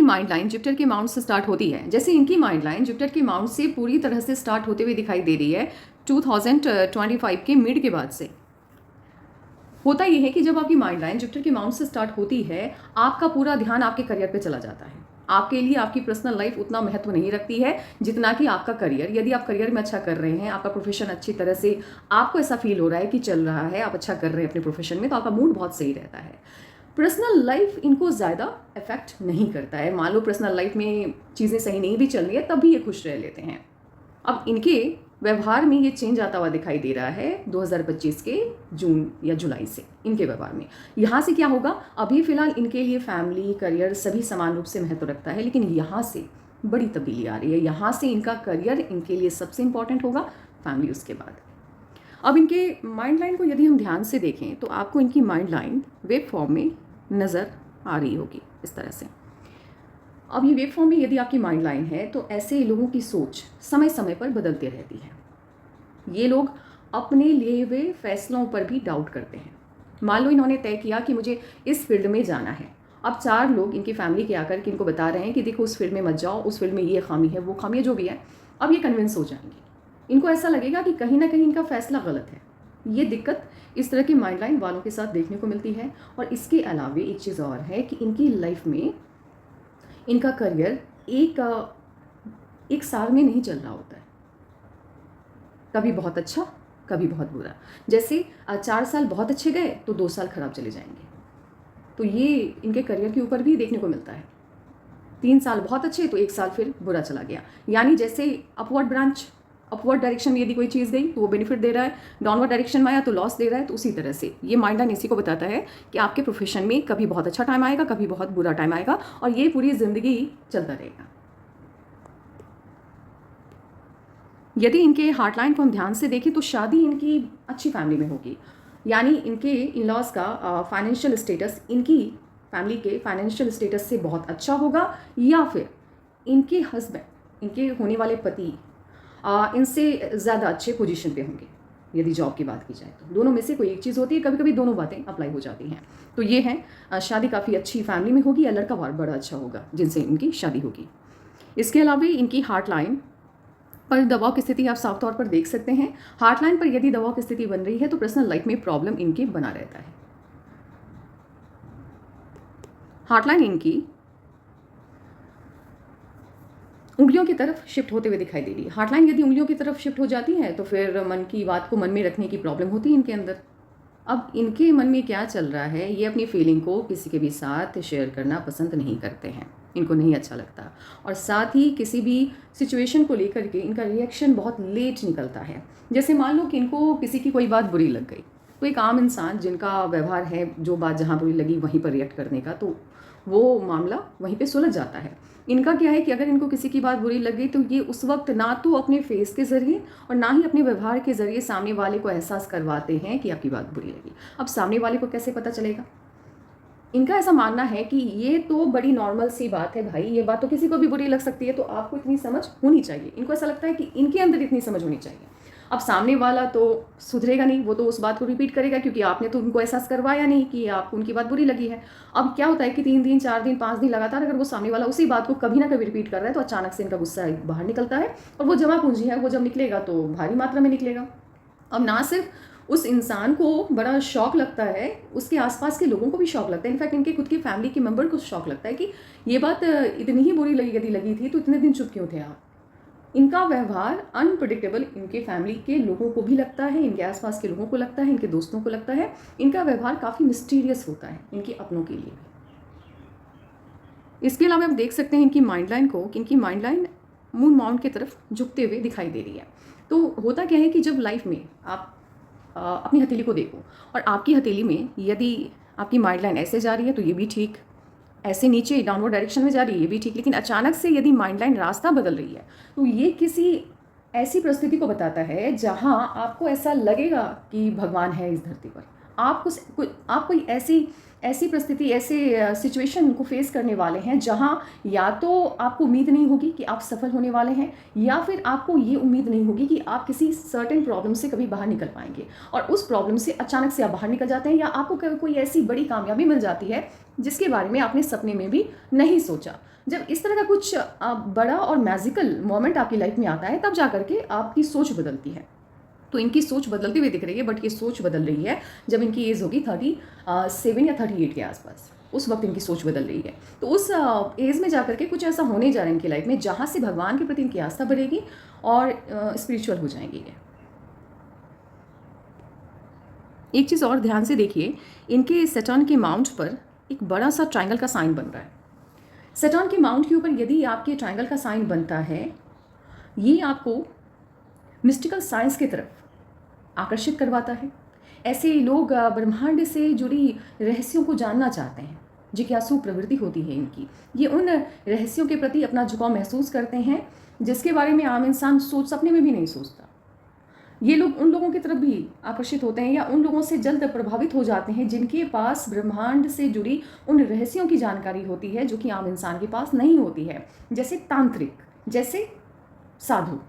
इनकी mind line Jupiter के mount से स्टार्ट होती है, जैसे इनकी माइंड लाइन जुपिटर के माउंट से पूरी तरह से स्टार्ट होते हुए दिखाई दे रही है 2025 के मिड के बाद से। होता यह है कि जब आपकी माइंड लाइन जुपिटर के माउंट से स्टार्ट होती है, आपका पूरा ध्यान आपके करियर पे चला जाता है। आपके लिए आपकी पर्सनल लाइफ उतना महत्व नहीं रखती है जितना कि आपका करियर। यदि आप करियर में अच्छा कर रहे हैं, आपका प्रोफेशन अच्छी तरह से आपको ऐसा फील हो रहा है कि चल रहा है, आप अच्छा कर रहे हैं अपने प्रोफेशन में, तो आपका मूड बहुत सही रहता है। पर्सनल लाइफ इनको ज़्यादा इफेक्ट नहीं करता है। मान लो पर्सनल लाइफ में चीज़ें सही नहीं भी चल रही है, तब भी ये खुश रह लेते हैं। अब इनके व्यवहार में ये चेंज आता हुआ दिखाई दे रहा है 2025 के जून या जुलाई से। इनके व्यवहार में यहाँ से क्या होगा, अभी फिलहाल इनके लिए फैमिली करियर सभी समान रूप से महत्व रखता है, लेकिन यहाँ से बड़ी तब्दीली आ रही है। यहाँ से इनका करियर इनके लिए सबसे इंपॉर्टेंट होगा, फैमिली उसके बाद। अब इनके माइंड लाइन को यदि हम ध्यान से देखें तो आपको इनकी माइंड लाइन वेव फॉर्म में नज़र आ रही होगी इस तरह से। अब ये वेव फॉर्म में यदि आपकी माइंड लाइन है तो ऐसे लोगों की सोच समय समय पर बदलती रहती है। ये लोग अपने लिए हुए फैसलों पर भी डाउट करते हैं। मान लो इन्होंने तय किया कि मुझे इस फील्ड में जाना है, अब 4 लोग इनकी फैमिली के आकर के इनको बता रहे हैं कि देखो उस फील्ड में मत जाओ, उस फील्ड में ये खामी है, वो खामी है, जो भी है। अब ये कन्विंस हो जाएंगे। इनको ऐसा लगेगा कि कहीं ना कहीं इनका फैसला गलत है। ये दिक्कत इस तरह की माइंड लाइन वालों के साथ देखने को मिलती है। और इसके अलावा एक चीज़ और है कि इनकी लाइफ में इनका करियर एक साल में नहीं चल रहा होता है, कभी बहुत अच्छा कभी बहुत बुरा। जैसे 4 साल बहुत अच्छे गए तो 2 साल खराब चले जाएंगे, तो ये इनके करियर के ऊपर भी देखने को मिलता है। 3 साल बहुत अच्छे तो 1 साल फिर बुरा चला गया। यानी जैसे अपवर्ड डायरेक्शन में यदि कोई चीज़ गई तो वो बेनिफिट दे रहा है, डाउनवर्ड डायरेक्शन में आया तो लॉस दे रहा है। तो उसी तरह से ये माइंड लाइन इसी को बताता है कि आपके प्रोफेशन में कभी बहुत अच्छा टाइम आएगा, कभी बहुत बुरा टाइम आएगा, और ये पूरी ज़िंदगी चलता रहेगा। यदि इनके हार्ट लाइन को हम ध्यान से देखें तो शादी इनकी अच्छी फैमिली में होगी। यानी इनके इन लॉज का फाइनेंशियल स्टेटस इनकी फैमिली के फाइनेंशियल स्टेटस से बहुत अच्छा होगा, या फिर इनके हस्बैंड, इनके होने वाले पति इनसे ज़्यादा अच्छे पोजीशन पे होंगे। यदि जॉब की बात की जाए तो दोनों में से कोई एक चीज़ होती है, कभी कभी दोनों बातें अप्लाई हो जाती हैं। तो ये है शादी काफ़ी अच्छी फैमिली में होगी, या लड़का बड़ा अच्छा होगा जिनसे इनकी शादी होगी। इसके अलावा इनकी हार्ट लाइन पर दबाव की स्थिति आप साफ तौर पर देख सकते हैं। हार्ट लाइन पर यदि दबाव की स्थिति बन रही है तो पर्सनल लाइफ में प्रॉब्लम इनके बना रहता है। हार्ट लाइन इनकी उंगलियों की तरफ शिफ्ट होते हुए दिखाई दे रही है। हार्ट लाइन यदि उंगलियों की तरफ शिफ्ट हो जाती है तो फिर मन की बात को मन में रखने की प्रॉब्लम होती है इनके अंदर। अब इनके मन में क्या चल रहा है, ये अपनी फीलिंग को किसी के भी साथ शेयर करना पसंद नहीं करते हैं, इनको नहीं अच्छा लगता। और साथ ही किसी भी सिचुएशन को लेकर के इनका रिएक्शन बहुत लेट निकलता है। जैसे मान लो कि इनको किसी की कोई बात बुरी लग गई, तो एक आम इंसान जिनका व्यवहार है जो बात जहाँ बुरी लगी वहीं पर रिएक्ट करने का, तो वो मामला वहीं पे सुलझ जाता है। इनका क्या है कि अगर इनको किसी की बात बुरी लग गई तो ये उस वक्त ना तो अपने फेस के ज़रिए और ना ही अपने व्यवहार के ज़रिए सामने वाले को एहसास करवाते हैं कि आपकी बात बुरी लगी। अब सामने वाले को कैसे पता चलेगा? इनका ऐसा मानना है कि ये तो बड़ी नॉर्मल सी बात है भाई, ये बात तो किसी को भी बुरी लग सकती है, तो आपको इतनी समझ होनी चाहिए। इनको ऐसा लगता है कि इनके अंदर इतनी समझ होनी चाहिए। अब सामने वाला तो सुधरेगा नहीं, वो तो उस बात को रिपीट करेगा क्योंकि आपने तो उनको एहसास करवाया नहीं कि आपको उनकी बात बुरी लगी है। अब क्या होता है कि 3 दिन 4 दिन 5 दिन लगातार अगर वो सामने वाला उसी बात को कभी ना कभी रिपीट कर रहा है तो अचानक से इनका गुस्सा बाहर निकलता है, और वो जमा पूंजी है वो जब निकलेगा तो भारी मात्रा में निकलेगा। अब ना सिर्फ उस इंसान को बड़ा शौक लगता है, उसके आसपास के लोगों को भी शौक लगता है। इनफैक्ट इनके खुद की फैमिली के मेंबर को शौक लगता है कि ये बात इतनी ही बुरी लगी यदि लगी थी तो इतने दिन चुप क्यों थे आप। इनका व्यवहार अनप्रेडिक्टेबल इनके फैमिली के लोगों को भी लगता है, इनके आसपास के लोगों को लगता है, इनके दोस्तों को लगता है। इनका व्यवहार काफ़ी मिस्टीरियस होता है इनके अपनों के लिए भी। इसके अलावा आप देख सकते हैं इनकी माइंड लाइन को कि इनकी माइंड लाइन मून माउंट की तरफ झुकते हुए दिखाई दे रही है। तो होता क्या है कि जब लाइफ में आप अपनी हथेली को देखो और आपकी हथेली में यदि आपकी माइंड लाइन ऐसे जा रही है तो ये भी ठीक, ऐसे नीचे डाउनवर्ड डायरेक्शन में जा रही है ये भी ठीक, लेकिन अचानक से यदि माइंड लाइन रास्ता बदल रही है तो ये किसी ऐसी परिस्थिति को बताता है जहां आपको ऐसा लगेगा कि भगवान है इस धरती पर। आप कोई ऐसी ऐसी परिस्थिति, ऐसे सिचुएशन को फेस करने वाले हैं जहां या तो आपको उम्मीद नहीं होगी कि आप सफल होने वाले हैं, या फिर आपको ये उम्मीद नहीं होगी कि आप किसी सर्टेन प्रॉब्लम से कभी बाहर निकल पाएंगे, और उस प्रॉब्लम से अचानक से आप बाहर निकल जाते हैं, या आपको कोई ऐसी बड़ी कामयाबी मिल जाती है जिसके बारे में आपने सपने में भी नहीं सोचा। जब इस तरह का कुछ बड़ा और मैजिकल मोमेंट आपकी लाइफ में आता है, तब जा करके आपकी सोच बदलती है। तो इनकी सोच बदलती हुई दिख रही है, बट ये सोच बदल रही है जब इनकी एज होगी 37 या 38 के आसपास, उस वक्त इनकी सोच बदल रही है। तो उस एज में जाकर के कुछ ऐसा होने जा रहा है इनकी लाइफ में जहाँ से भगवान के प्रति इनकी आस्था बढ़ेगी और स्पिरिचुअल हो जाएंगी ये। एक चीज़ और ध्यान से देखिए, इनके सैटर्न के माउंट पर एक बड़ा सा ट्रायंगल का साइन बन रहा है। सैटर्न के माउंट के ऊपर यदि आपके ट्रायंगल का साइन बनता है, ये आपको मिस्टिकल साइंस की तरफ आकर्षित करवाता है। ऐसे लोग ब्रह्मांड से जुड़ी रहस्यों को जानना चाहते हैं, जिज्ञासु प्रवृत्ति होती है इनकी। ये उन रहस्यों के प्रति अपना झुकाव महसूस करते हैं जिसके बारे में आम इंसान सपने में भी नहीं सोचता। ये लोग उन लोगों की तरफ भी आकर्षित होते हैं या उन लोगों से जल्द प्रभावित हो जाते हैं जिनके पास ब्रह्मांड से जुड़ी उन रहस्यों की जानकारी होती है जो कि आम इंसान के पास नहीं होती है, जैसे तांत्रिक, जैसे साधु।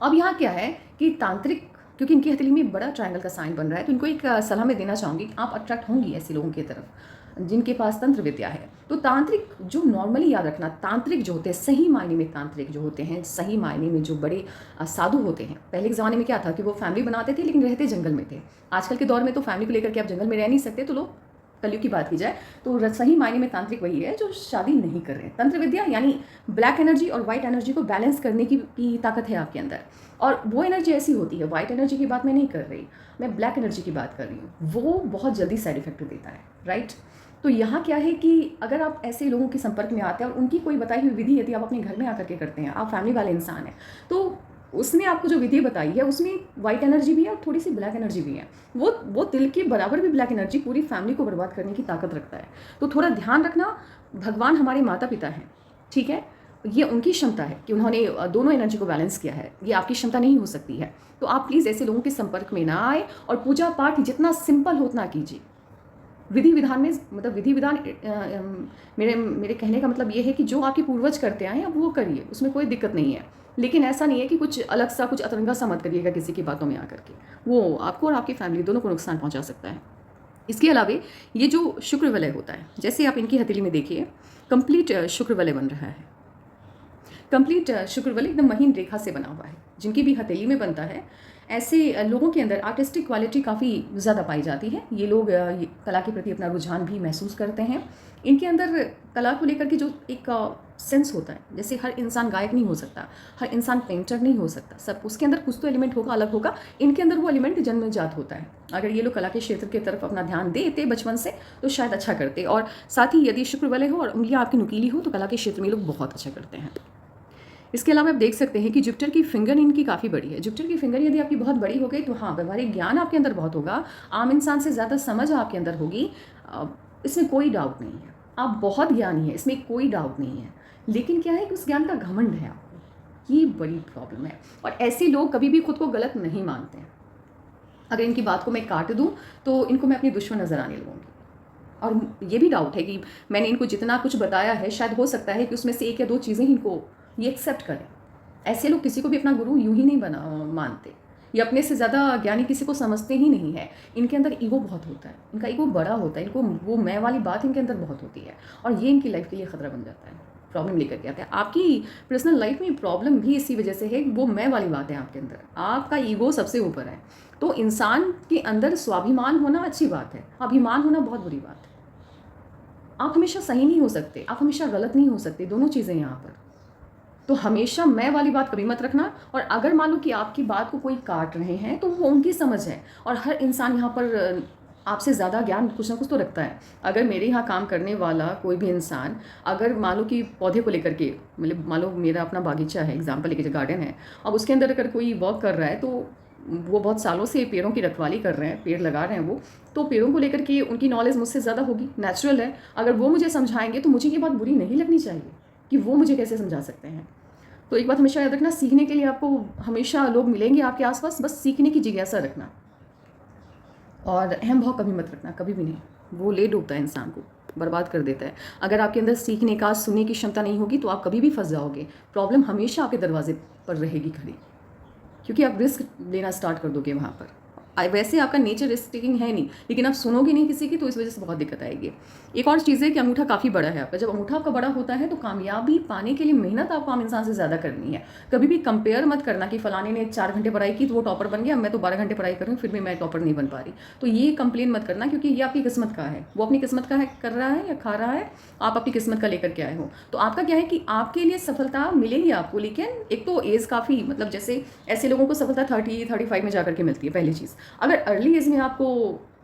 अब यहाँ क्या है कि तांत्रिक, क्योंकि इनकी हथेली में बड़ा ट्रायंगल का साइन बन रहा है, तो इनको एक सलाह मैं देना चाहूँगी कि आप अट्रैक्ट होंगी ऐसे लोगों की तरफ जिनके पास तंत्र विद्या है। तो तांत्रिक जो नॉर्मली याद रखना, तांत्रिक जो होते हैं सही मायने में, तांत्रिक जो होते हैं सही मायने में जो बड़े साधु होते हैं। पहले के ज़माने में क्या था कि वो फैमिली बनाते थे लेकिन रहते जंगल में थे। आजकल के दौर में तो फैमिली को लेकर के आप जंगल में रह नहीं सकते, तो लोग कलयुग की बात की जाए तो सही मायने में तांत्रिक वही है जो शादी नहीं कर रहे हैं। तंत्र विद्या यानी ब्लैक एनर्जी और वाइट एनर्जी को बैलेंस करने की ताकत है आपके अंदर, और वो एनर्जी ऐसी होती है, वाइट एनर्जी की बात मैं नहीं कर रही, मैं ब्लैक एनर्जी की बात कर रही हूँ, वो बहुत जल्दी साइड इफेक्ट देता है, राइट। तो यहाँ क्या है कि अगर आप ऐसे लोगों के संपर्क में आते हैं और उनकी कोई बताई हुई विधि यदि आप अपने घर में आकर के करते हैं, आप फैमिली वाले इंसान हैं, तो उसने आपको जो विधि बताई है उसमें वाइट एनर्जी भी है और थोड़ी सी ब्लैक एनर्जी भी है। वो तिल के बराबर भी ब्लैक एनर्जी पूरी फैमिली को बर्बाद करने की ताकत रखता है। तो थोड़ा ध्यान रखना, भगवान हमारे माता पिता हैं, ठीक है, ये उनकी क्षमता है कि उन्होंने दोनों एनर्जी को बैलेंस किया है, ये आपकी क्षमता नहीं हो सकती है। तो आप प्लीज़ ऐसे लोगों के संपर्क में ना आए और पूजा पाठ जितना सिंपल हो उतना कीजिए। विधि विधान में मतलब विधि विधान मेरे कहने का मतलब ये है कि जो आपके पूर्वज करते आए आप वो करिए, उसमें कोई दिक्कत नहीं है, लेकिन ऐसा नहीं है कि कुछ अलग सा कुछ अतरंगा सा मत करिएगा किसी की बातों में आकर के, वो आपको और आपकी फैमिली दोनों को नुकसान पहुंचा सकता है। इसके अलावा ये जो शुक्र वलय होता है, जैसे आप इनकी हथेली में देखिए कंप्लीट शुक्र वलय बन रहा है, कंप्लीट शुक्र वलय एकदम महीन रेखा से बना हुआ है। जिनकी भी हथेली में बनता है ऐसे लोगों के अंदर आर्टिस्टिक क्वालिटी काफ़ी ज़्यादा पाई जाती है। ये लोग कला के प्रति अपना रुझान भी महसूस करते हैं। इनके अंदर कला को लेकर के जो एक सेंस होता है, जैसे हर इंसान गायक नहीं हो सकता, हर इंसान पेंटर नहीं हो सकता, सब उसके अंदर कुछ तो एलिमेंट होगा, अलग होगा। इनके अंदर वो एलिमेंट जन्मजात होता है। अगर ये लोग कला के क्षेत्र की तरफ अपना ध्यान देते बचपन से तो शायद अच्छा करते, और साथ ही यदि शुक्र वलय हो और उंगलियाँ आपकी नुकीली हो तो कला के क्षेत्र में लोग बहुत अच्छा करते हैं। इसके अलावा आप देख सकते हैं कि जुपिटर की फिंगर इनकी काफ़ी बड़ी है। जुपिटर की फिंगर यदि आपकी बहुत बड़ी हो गई तो हाँ, व्यवहारिक ज्ञान आपके अंदर बहुत होगा, आम इंसान से ज़्यादा समझ आपके अंदर होगी, इसमें कोई डाउट नहीं है। आप बहुत ज्ञानी है, इसमें कोई डाउट नहीं है, लेकिन क्या है कि उस ज्ञान का घमंड है आपको, ये बड़ी प्रॉब्लम है। और ऐसे लोग कभी भी खुद को गलत नहीं मानते हैं। अगर इनकी बात को मैं काट दूँ तो इनको मैं अपनी दुश्मन नज़र आने लगूँगी। और ये भी डाउट है कि मैंने इनको जितना कुछ बताया है शायद हो सकता है कि उसमें से एक या दो चीज़ें इनको ये एक्सेप्ट करें। ऐसे लोग किसी को भी अपना गुरु यूं ही नहीं मानते, ये अपने से ज़्यादा ज्ञानी किसी को समझते ही नहीं है। इनके अंदर ईगो बहुत होता है, इनका ईगो बड़ा होता है, इनको वो मैं वाली बात इनके अंदर बहुत होती है, और ये इनकी लाइफ के लिए ख़तरा बन जाता है, प्रॉब्लम लेकर के आता है। आपकी पर्सनल लाइफ में प्रॉब्लम भी इसी वजह से है, वो मैं वाली बात है आपके अंदर, आपका ईगो सबसे ऊपर है। तो इंसान के अंदर स्वाभिमान होना अच्छी बात है, अभिमान होना बहुत बुरी बात है। आप हमेशा सही नहीं हो सकते, आप हमेशा गलत नहीं हो सकते, दोनों चीज़ें यहाँ पर। तो हमेशा मैं वाली बात कभी मत रखना। और अगर मान लो कि आपकी बात को कोई काट रहे हैं तो वो उनकी समझ है, और हर इंसान यहाँ पर आपसे ज़्यादा ज्ञान कुछ ना कुछ तो रखता है। अगर मेरे यहाँ काम करने वाला कोई भी इंसान अगर मान लो कि पौधे को लेकर के, मतलब मान लो मेरा अपना बागीचा है, एग्जाम्पल लेके, जो गार्डन है, अब उसके अंदर अगर कोई वर्क कर रहा है तो वो बहुत सालों से पेड़ों की रखवाली कर रहे हैं, पेड़ लगा रहे हैं, वो तो पेड़ों को लेकर के उनकी नॉलेज मुझसे ज़्यादा होगी, नेचुरल है। अगर वो मुझे समझाएंगे तो मुझे ये बात बुरी नहीं लगनी चाहिए कि वो मुझे कैसे समझा सकते हैं। तो एक बात हमेशा याद रखना, सीखने के लिए आपको हमेशा लोग मिलेंगे आपके आसपास, बस सीखने की जिज्ञासा रखना, और अहम भाव कभी मत रखना, कभी भी नहीं। वो ले डूबता है इंसान को, बर्बाद कर देता है। अगर आपके अंदर सीखने का, सुनने की क्षमता नहीं होगी तो आप कभी भी फंस जाओगे। प्रॉब्लम हमेशा आपके दरवाजे पर रहेगी खड़ी, क्योंकि आप रिस्क लेना स्टार्ट कर दोगे वहाँ पर। वैसे आपका नेचर रिस्क टेकिंग है नहीं, लेकिन आप सुनोगे नहीं किसी की, तो इस वजह से बहुत दिक्कत आएगी। एक और चीज़ है कि अंगूठा काफ़ी बड़ा है आपका। जब अंगूठा आपका बड़ा होता है तो कामयाबी पाने के लिए मेहनत आपको आम इंसान से ज़्यादा करनी है। कभी भी कंपेयर मत करना कि फलाने ने 4 घंटे पढ़ाई की तो वो टॉपर बन गया, मैं तो 12 घंटे पढ़ाई करूँ फिर भी मैं टॉपर नहीं बन पा रही। तो ये कंप्लेन मत करना, क्योंकि ये आपकी किस्मत का है। वो अपनी किस्मत का है कर रहा है या खा रहा है, आप अपनी किस्मत का लेकर के आए हो। तो आपका क्या है कि आपके लिए सफलता मिलेगी आपको, लेकिन एक तो एज काफ़ी, मतलब जैसे ऐसे लोगों को सफलता 30-35 में जाकर के मिलती है पहली चीज़। अगर अर्ली एज में आपको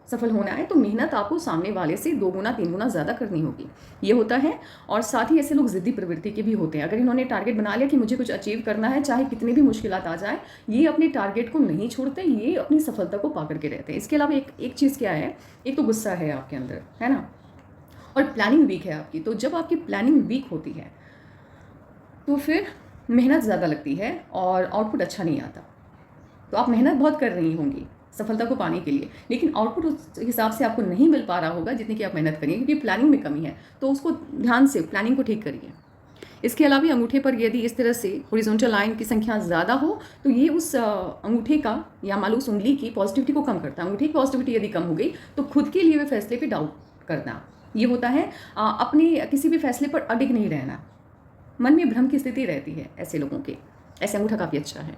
सफल होना है तो मेहनत आपको सामने वाले से 2 गुना 3 गुना ज़्यादा करनी होगी, ये होता है। और साथ ही ऐसे लोग ज़िद्दी प्रवृत्ति के भी होते हैं। अगर इन्होंने टारगेट बना लिया कि मुझे कुछ अचीव करना है, चाहे कितनी भी मुश्किलात आ जाए, ये अपने टारगेट को नहीं छोड़ते, ये अपनी सफलता को पा करके रहते हैं। इसके अलावा एक चीज़ क्या है, एक तो गुस्सा है आपके अंदर, है ना, और प्लानिंग वीक है आपकी। तो जब आपकी प्लानिंग वीक होती है तो फिर मेहनत ज़्यादा लगती है और आउटपुट अच्छा नहीं आता। तो आप मेहनत बहुत कर रही होंगी सफलता को पाने के लिए, लेकिन आउटपुट उस हिसाब से आपको नहीं मिल पा रहा होगा जितनी कि आप मेहनत करिए, क्योंकि प्लानिंग में कमी है। तो उसको ध्यान से प्लानिंग को ठीक करिए। इसके अलावा अंगूठे पर यदि इस तरह से हॉरिजॉन्टल लाइन की संख्या ज़्यादा हो तो ये उस अंगूठे का या मान लो उस उंगली की पॉजिटिविटी को कम करता है। अंगूठे की पॉजिटिविटी यदि कम हो गई तो खुद के लिए हुए फैसले पे डाउट करना, ये होता है। अपने किसी भी फैसले पर अडिग नहीं रहना, मन में भ्रम की स्थिति रहती है ऐसे लोगों के। ऐसे अंगूठा काफ़ी अच्छा है।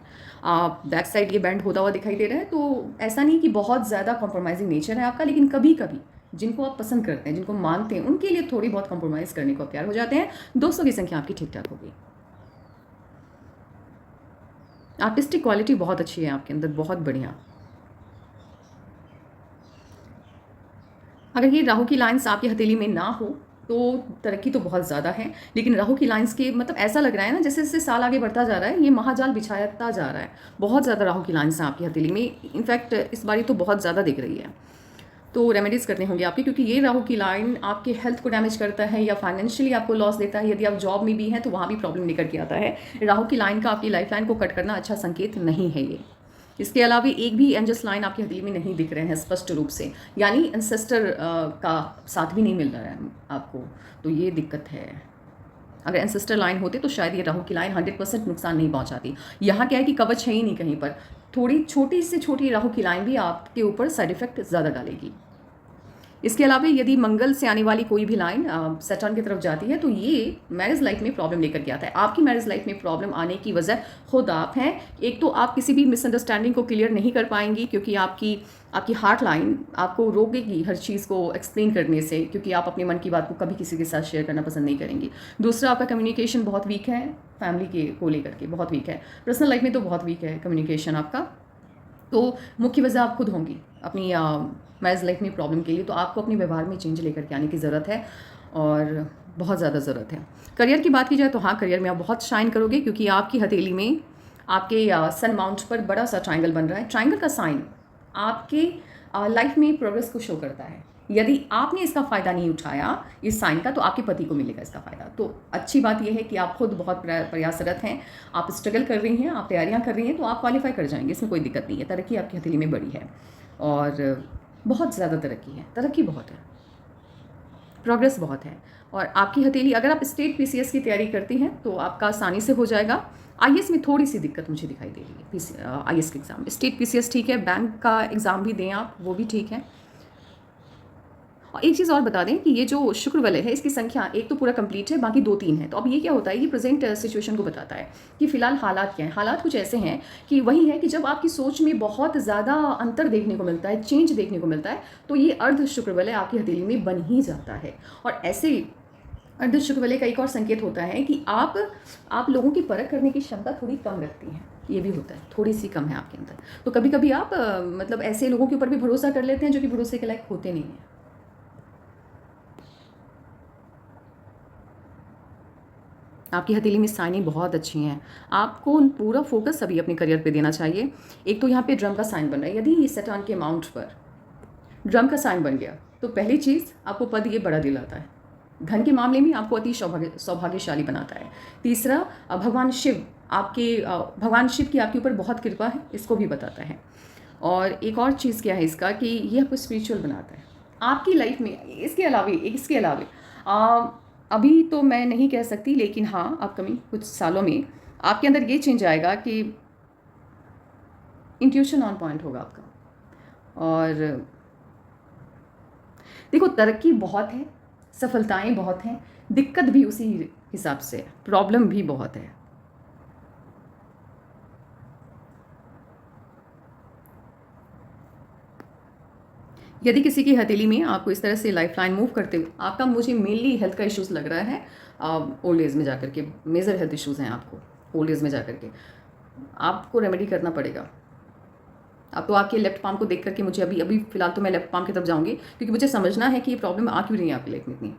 बैक साइड ये बैंड होता हुआ दिखाई दे रहा है, तो ऐसा नहीं कि बहुत ज़्यादा कॉम्प्रोमाइजिंग नेचर है आपका, लेकिन कभी कभी जिनको आप पसंद करते हैं, जिनको मानते हैं, उनके लिए थोड़ी बहुत कॉम्प्रोमाइज़ करने को तैयार हो जाते हैं। दोस्तों की संख्या आपकी ठीक ठाक होगी। आर्टिस्टिक क्वालिटी बहुत अच्छी है आपके अंदर, बहुत बढ़िया। अगर ये राहु की लाइन्स आपकी हथेली में ना हो तो तरक्की तो बहुत ज़्यादा है, लेकिन राहु की लाइन्स के मतलब ऐसा लग रहा है ना जैसे जैसे साल आगे बढ़ता जा रहा है ये महाजाल बिछाता जा रहा है। बहुत ज़्यादा राहु की लाइन्स हैं आपकी हथेली में, इनफैक्ट इस बारी तो बहुत ज़्यादा दिख रही है। तो रेमेडीज़ करने होंगे आपकी, क्योंकि ये राहु की लाइन आपके हेल्थ को डैमेज करता है या फाइनेंशियली आपको लॉस देता है। यदि आप जॉब में भी हैं तो वहाँ भी प्रॉब्लम लेकर के आता है। राहु की लाइन का आपकी लाइफ लाइन को कट करना अच्छा संकेत नहीं है ये। इसके अलावा एक भी एंजल्स लाइन आपकी हथेली में नहीं दिख रहे हैं स्पष्ट रूप से, यानी एंसेस्टर का साथ भी नहीं मिल रहा है आपको, तो ये दिक्कत है। अगर एंसेस्टर लाइन होते तो शायद ये राहु की लाइन 100% नुकसान नहीं पहुंचाती। यहाँ क्या है कि कवच है ही नहीं कहीं पर, थोड़ी छोटी से छोटी राहु की लाइन भी आपके ऊपर साइड इफेक्ट ज़्यादा डालेगी। इसके अलावा यदि मंगल से आने वाली कोई भी लाइन सैटर्न की तरफ जाती है तो ये मैरिज लाइफ में प्रॉब्लम लेकर के आता है। आपकी मैरिज लाइफ में प्रॉब्लम आने की वजह खुद आप हैं। एक तो आप किसी भी मिसअंडरस्टैंडिंग को क्लियर नहीं कर पाएंगी, क्योंकि आपकी हार्ट लाइन आपको रोकेगी हर चीज़ को एक्सप्लेन करने से, क्योंकि आप अपने मन की बात को कभी किसी के साथ शेयर करना पसंद नहीं करेंगी। दूसरा, आपका कम्युनिकेशन बहुत वीक है, फैमिली के को लेकर के बहुत वीक है। पर्सनल लाइफ में तो बहुत वीक है कम्युनिकेशन आपका। तो मुख्य वजह आप खुद होंगी अपनी मैरिज लाइफ में प्रॉब्लम के लिए। तो आपको अपने व्यवहार में चेंज लेकर के आने की ज़रूरत है, और बहुत ज़्यादा ज़रूरत है। करियर की बात की जाए तो हाँ, करियर में आप बहुत शाइन करोगे, क्योंकि आपकी हथेली में आपके सन माउंट पर बड़ा सा ट्राइंगल बन रहा है। ट्राइंगल का साइन आपके लाइफ में प्रोग्रेस को शो करता है। यदि आपने इसका फ़ायदा नहीं उठाया इस साइन का, तो आपके पति को मिलेगा इसका फ़ायदा। तो अच्छी बात यह है कि आप खुद बहुत प्रयासरत हैं, आप स्ट्रगल कर रही हैं, आप तैयारियां कर रही हैं, तो आप क्वालिफाई कर जाएंगे, इसमें कोई दिक्कत नहीं है। तरक्की आपकी हथेली में बड़ी है और बहुत ज़्यादा तरक्की है, तरक्की बहुत है, प्रोग्रेस बहुत है। और आपकी हथेली, अगर आप स्टेट पीसीएस की तैयारी करती हैं तो आपका आसानी से हो जाएगा। आईएएस में थोड़ी सी दिक्कत मुझे दिखाई दे रही है। आईएएस के एग्ज़ाम, स्टेट पीसीएस ठीक है, बैंक का एग्ज़ाम भी दें आप, वो भी ठीक है। और एक चीज़ और बता दें कि ये जो शुक्र वलय है इसकी संख्या एक तो पूरा कंप्लीट है, बाकी 2-3 है। तो अब ये क्या होता है, ये प्रेजेंट सिचुएशन को बताता है कि फ़िलहाल हालात क्या हैं। हालात कुछ ऐसे हैं कि वही है कि जब आपकी सोच में बहुत ज़्यादा अंतर देखने को मिलता है, चेंज देखने को मिलता है, तो ये अर्ध शुक्र वलय आपकी हथेली में बन ही जाता है। और ऐसे अर्ध शुक्र वलय का एक और संकेत होता है कि आप लोगों की परख करने की क्षमता थोड़ी कम रखती हैं। ये भी होता है, थोड़ी सी कम है आपके अंदर। तो कभी कभी आप मतलब ऐसे लोगों के ऊपर भी भरोसा कर लेते हैं जो कि भरोसे के लायक होते नहीं हैं। आपकी हथेली में साइनें बहुत अच्छी हैं। आपको पूरा फोकस अभी अपने करियर पे देना चाहिए। एक तो यहाँ पे ड्रम का साइन बन रहा है, यदि ये सैटर्न के माउंट पर ड्रम का साइन बन गया तो पहली चीज़ आपको पद ये बड़ा दिलाता है, धन के मामले में आपको अति सौभाग्यशाली बनाता है। तीसरा, भगवान शिव की आपके ऊपर बहुत कृपा है, इसको भी बताता है। और एक और चीज़ क्या है इसका कि ये आपको स्पिरिचुअल बनाता है। आपकी लाइफ में इसके अलावे अभी तो मैं नहीं कह सकती, लेकिन हाँ अपकमिंग कुछ सालों में आपके अंदर ये चेंज आएगा कि इंट्यूशन ऑन पॉइंट होगा आपका। और देखो, तरक्की बहुत है, सफलताएं बहुत हैं, दिक्कत भी उसी हिसाब से है, प्रॉब्लम भी बहुत है। यदि किसी की हथेली में आपको इस तरह से लाइफ लाइन मूव करते हुए आपका, मुझे मेनली हेल्थ का इश्यूज़ लग रहा है, ओल्ड एज में जाकर के मेजर हेल्थ इश्यूज़ हैं आपको ओल्ड एज में जाकर के, आपको रेमेडी करना पड़ेगा। अब तो आपके लेफ्ट पाम को देख करके मुझे अभी अभी फ़िलहाल तो मैं लेफ्ट पाम की तरफ जाऊँगी, क्योंकि मुझे समझना है कि ये प्रॉब्लम आ क्यों रही है आपकी लाइफ में इतनी।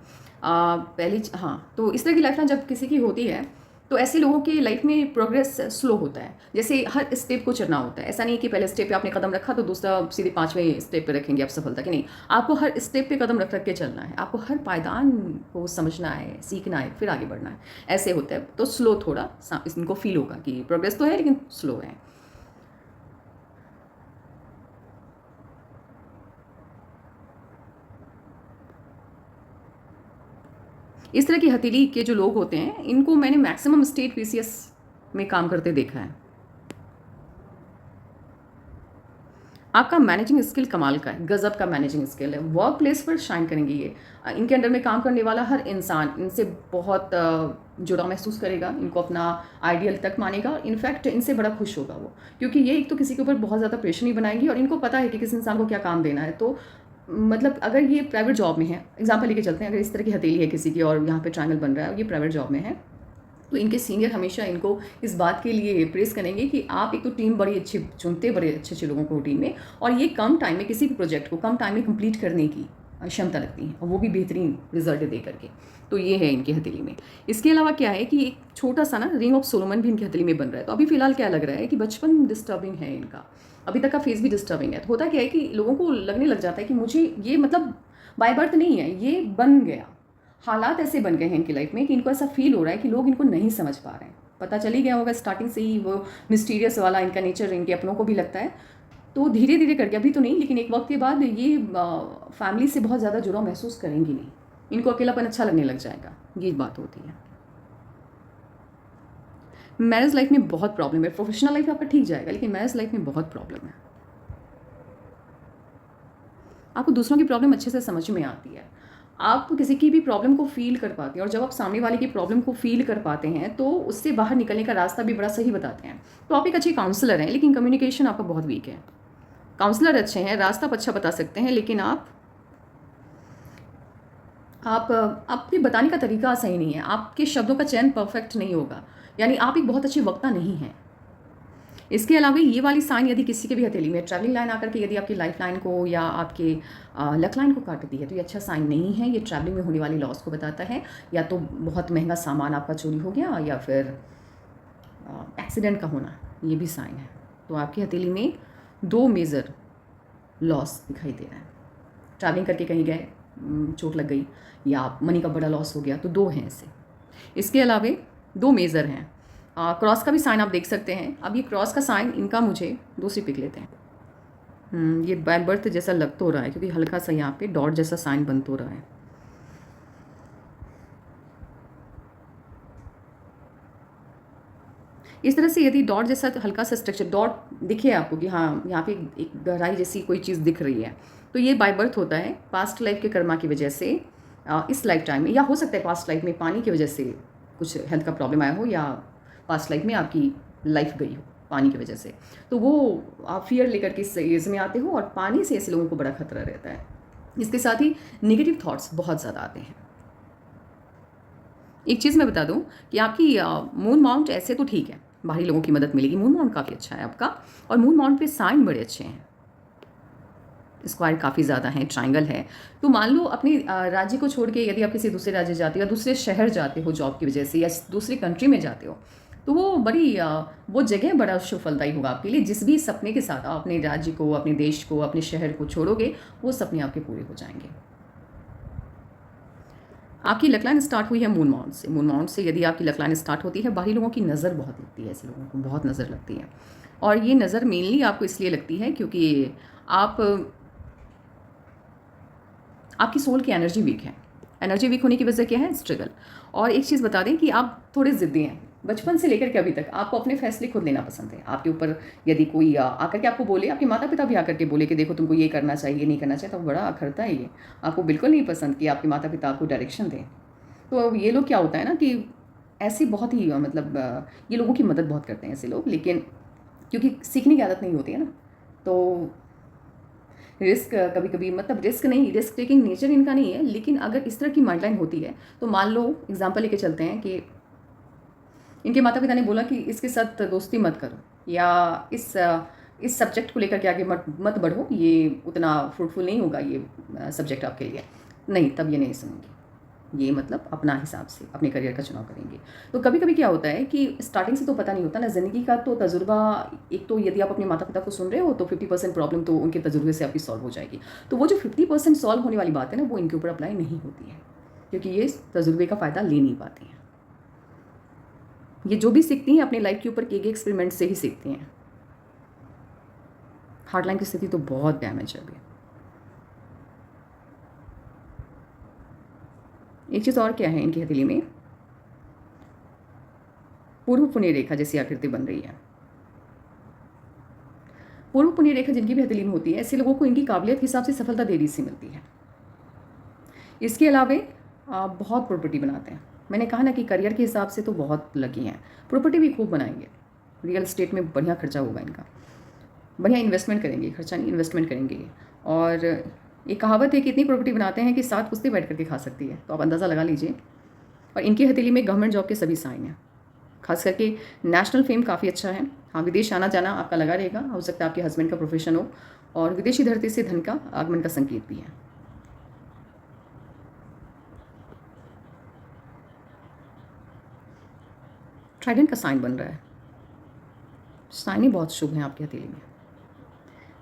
हाँ, तो इस तरह की लाइफ लाइन जब किसी की होती है तो ऐसे लोगों की लाइफ में प्रोग्रेस स्लो होता है, जैसे हर स्टेप को चढ़ना होता है। ऐसा नहीं है कि पहले स्टेप पे आपने कदम रखा तो दूसरा सीधे 5वें स्टेप पे रखेंगे आप सफलता की, नहीं, आपको हर स्टेप पे कदम रख रख के चलना है, आपको हर पायदान को समझना है, सीखना है, फिर आगे बढ़ना है। ऐसे होता है, तो स्लो थोड़ा इनको फील होगा कि प्रोग्रेस तो है लेकिन स्लो है। इस तरह की हथेली के जो लोग होते हैं, इनको मैंने मैक्सिमम स्टेट पीसीएस में काम करते देखा है। आपका मैनेजिंग स्किल कमाल का है, गजब का मैनेजिंग स्किल है, वर्क प्लेस पर शाइन करेंगे ये। इनके अंडर में काम करने वाला हर इंसान इनसे बहुत जुड़ा महसूस करेगा, इनको अपना आइडियल तक मानेगा, इनफैक्ट इनसे बड़ा खुश होगा वो, क्योंकि ये एक तो किसी के ऊपर बहुत ज़्यादा प्रेशर नहीं बनाएंगी और इनको पता है कि किस इंसान को क्या काम देना है। तो मतलब अगर ये प्राइवेट जॉब में है, एग्जाम्पल लेके चलते हैं, अगर इस तरह की हथेली है किसी की और यहाँ पे ट्रायंगल बन रहा है और ये प्राइवेट जॉब में है, तो इनके सीनियर हमेशा इनको इस बात के लिए प्रेस करेंगे कि आप एक तो टीम बड़ी अच्छी चुनते, बड़े अच्छे अच्छे लोगों को टीम में, और ये कम टाइम में किसी भी प्रोजेक्ट को कम टाइम में कंप्लीट करने की क्षमता रखती हैं, और वो भी बेहतरीन रिजल्ट दे करके। तो ये है इनकी हथेली में। इसके अलावा क्या है कि एक छोटा सा ना रिंग ऑफ सोलोमन भी इनकी हथेली में बन रहा है। तो अभी फिलहाल क्या लग रहा है कि बचपन डिस्टर्बिंग है इनका, अभी तक का फेस भी डिस्टर्बिंग है। तो होता क्या है कि लोगों को लगने लग जाता है कि मुझे ये मतलब बाय बर्थ नहीं है, ये बन गया, हालात ऐसे बन गए हैं इनकी लाइफ में कि इनको ऐसा फील हो रहा है कि लोग इनको नहीं समझ पा रहे हैं। पता चल ही गया होगा स्टार्टिंग से ही वो मिस्टीरियस वाला इनका नेचर इनके अपनों को भी लगता है। तो धीरे धीरे करके, अभी तो नहीं लेकिन एक वक्त के बाद ये फैमिली से बहुत ज़्यादा जुड़ाव महसूस करेंगी नहीं, इनको अकेलापन अच्छा लगने लग जाएगा, ये बात होती है। मैरिज लाइफ में बहुत प्रॉब्लम है, प्रोफेशनल लाइफ आपका ठीक जाएगा लेकिन मैरिज लाइफ में बहुत प्रॉब्लम है। आपको दूसरों की प्रॉब्लम अच्छे से समझ में आती है, आप किसी की भी प्रॉब्लम को फील कर पाते हैं, और जब आप सामने वाले की प्रॉब्लम को फील कर पाते हैं तो उससे बाहर निकलने का रास्ता भी बड़ा सही बताते हैं। तो आप एक अच्छे काउंसलर हैं लेकिन कम्युनिकेशन आपका बहुत वीक है। काउंसलर अच्छे हैं, रास्ता आप अच्छा बता सकते हैं, लेकिन आपके बताने का तरीका सही नहीं है, आपके शब्दों का चयन परफेक्ट नहीं होगा, यानी आप एक बहुत अच्छे वक्ता नहीं हैं। इसके अलावा ये वाली साइन यदि किसी के भी हथेली में ट्रैवलिंग लाइन आकर के यदि आपकी लाइफ लाइन को या आपके लक लाइन को काटती है तो ये अच्छा साइन नहीं है। ये ट्रैवलिंग में होने वाली लॉस को बताता है, या तो बहुत महंगा सामान आपका चोरी हो गया या फिर एक्सीडेंट का होना, ये भी साइन है। तो आपकी हथेली में 2 मेजर लॉस दिखाई दे रहा है, ट्रैवलिंग करके कहीं गए, चोट लग गई, या मनी का बड़ा लॉस हो गया, तो 2 हैं ऐसे। इसके अलावा 2 मेजर हैं। क्रॉस का भी साइन आप देख सकते हैं। अब ये क्रॉस का साइन इनका, मुझे दूसरी पिक लेते हैं। ये बाय बर्थ जैसा लग तो रहा है क्योंकि हल्का सा यहाँ पे डॉट जैसा साइन बन तो रहा है। इस तरह से यदि डॉट जैसा हल्का सा स्ट्रक्चर डॉट दिखे आपको कि हाँ यहाँ पे एक गहराई जैसी कोई चीज़ दिख रही है, तो ये बाय बर्थ होता है। पास्ट लाइफ के कर्मा की वजह से इस लाइफ टाइम में, या हो सकता है पास्ट लाइफ में पानी की वजह से कुछ हेल्थ का प्रॉब्लम आया हो, या पास्ट लाइफ में आपकी लाइफ गई हो पानी की वजह से, तो वो आप फियर लेकर के इस एज में आते हो, और पानी से ऐसे लोगों को बड़ा खतरा रहता है। इसके साथ ही नेगेटिव थॉट्स बहुत ज़्यादा आते हैं। एक चीज़ मैं बता दूं कि आपकी मून माउंट ऐसे तो ठीक है, बाहरी लोगों की मदद मिलेगी, मून माउंट काफ़ी अच्छा है आपका, और मून माउंट पे साइन बड़े अच्छे हैं, स्क्वायर काफ़ी ज़्यादा है, ट्रायंगल है। तो मान लो अपने राज्य को छोड़ के यदि आप किसी दूसरे राज्य जाते हो या दूसरे शहर जाते हो जॉब की वजह से, या दूसरी कंट्री में जाते हो, तो वो बड़ी वो जगह बड़ा सफलदायी होगा आपके लिए। जिस भी सपने के साथ आप अपने राज्य को, अपने देश को, अपने शहर को छोड़ोगे, वो सपने आपके पूरे हो जाएंगे। आपकी लक लाइन स्टार्ट हुई है मून माउंट से। मून माउंट से यदि आपकी लक लाइन स्टार्ट होती है, बाहरी लोगों की नज़र बहुत लगती है, ऐसे लोगों को बहुत नज़र लगती है, और ये नज़र मेनली आपको इसलिए लगती है क्योंकि आप आपकी सोल की एनर्जी वीक है। एनर्जी वीक होने की वजह क्या है? स्ट्रगल। और एक चीज़ बता दें कि आप थोड़े ज़िद्दी हैं। बचपन से लेकर के अभी तक आपको अपने फैसले खुद लेना पसंद है। आपके ऊपर यदि कोई आकर के आपको बोले, आपके माता पिता भी आकर के बोले कि देखो तुमको ये करना चाहिए, नहीं करना चाहिए, तो बड़ा अखरता है ये। आपको बिल्कुल नहीं पसंद कि आपके माता पिता आपको डायरेक्शन दें। तो ये लोग क्या होता है ना कि ऐसी बहुत ही मतलब ये लोगों की मदद बहुत करते हैं ऐसे लोग, लेकिन क्योंकि सीखने की आदत नहीं होती है ना, तो रिस्क कभी कभी मतलब रिस्क नहीं, रिस्क टेकिंग नेचर इनका नहीं है। लेकिन अगर इस तरह की माइंडलाइन होती है तो मान लो एग्जांपल लेके चलते हैं कि इनके माता पिता ने बोला कि इसके साथ दोस्ती मत करो, या इस सब्जेक्ट को लेकर के आगे मत बढ़ो, ये उतना फ्रूटफुल नहीं होगा ये सब्जेक्ट आपके लिए। नहीं, तब ये नहीं सुनेंगे, ये मतलब अपना हिसाब से अपने करियर का चुनाव करेंगे। तो कभी कभी क्या होता है कि स्टार्टिंग से तो पता नहीं होता ना, ज़िंदगी का तो तजुर्बा। एक तो यदि आप अपने माता पिता को सुन रहे हो तो 50% प्रॉब्लम तो उनके तजुर्बे से आपकी सॉल्व हो जाएगी। तो वो जो 50% सॉल्व होने वाली बात है ना, वो इनके ऊपर अप्लाई नहीं होती है, क्योंकि ये तजुर्बे का फ़ायदा ले नहीं पाते हैं। ये जो भी सीखती हैं अपने लाइफ के ऊपर किए गए एक्सपेरिमेंट से ही सीखती हैं। हार्डलाइन की स्थिति तो बहुत डैमेज है अभी। एक चीज़ और क्या है इनकी हथेली में, पूर्व पुण्य रेखा जैसी आकृति बन रही है। पूर्व पुण्य रेखा जिनकी भी हथेली में होती है, ऐसे लोगों को इनकी काबिलियत के हिसाब से सफलता देरी से मिलती है। इसके अलावा आप बहुत प्रॉपर्टी बनाते हैं। मैंने कहा ना कि करियर के हिसाब से तो बहुत लगी हैं, प्रॉपर्टी भी खूब बनाएंगे। रियल एस्टेट में बढ़िया खर्चा होगा इनका, बढ़िया इन्वेस्टमेंट करेंगे, खर्चा नहीं इन्वेस्टमेंट करेंगे। और एक कहावत है कि इतनी प्रॉपर्टी बनाते हैं कि 7 पुश्तें बैठ करके खा सकती है, तो आप अंदाज़ा लगा लीजिए। और इनकी हथेली में गवर्नमेंट जॉब के सभी साइन हैं, खास करके नेशनल फेम काफ़ी अच्छा है। हाँ, विदेश आना जाना आपका लगा रहेगा, हो सकता है आपके हस्बैंड का प्रोफेशन हो, और विदेशी धरती से धन का आगमन का संकेत भी है। ट्राइडेंट का साइन बन रहा है, साइन ही बहुत शुभ है आपकी हथेली में।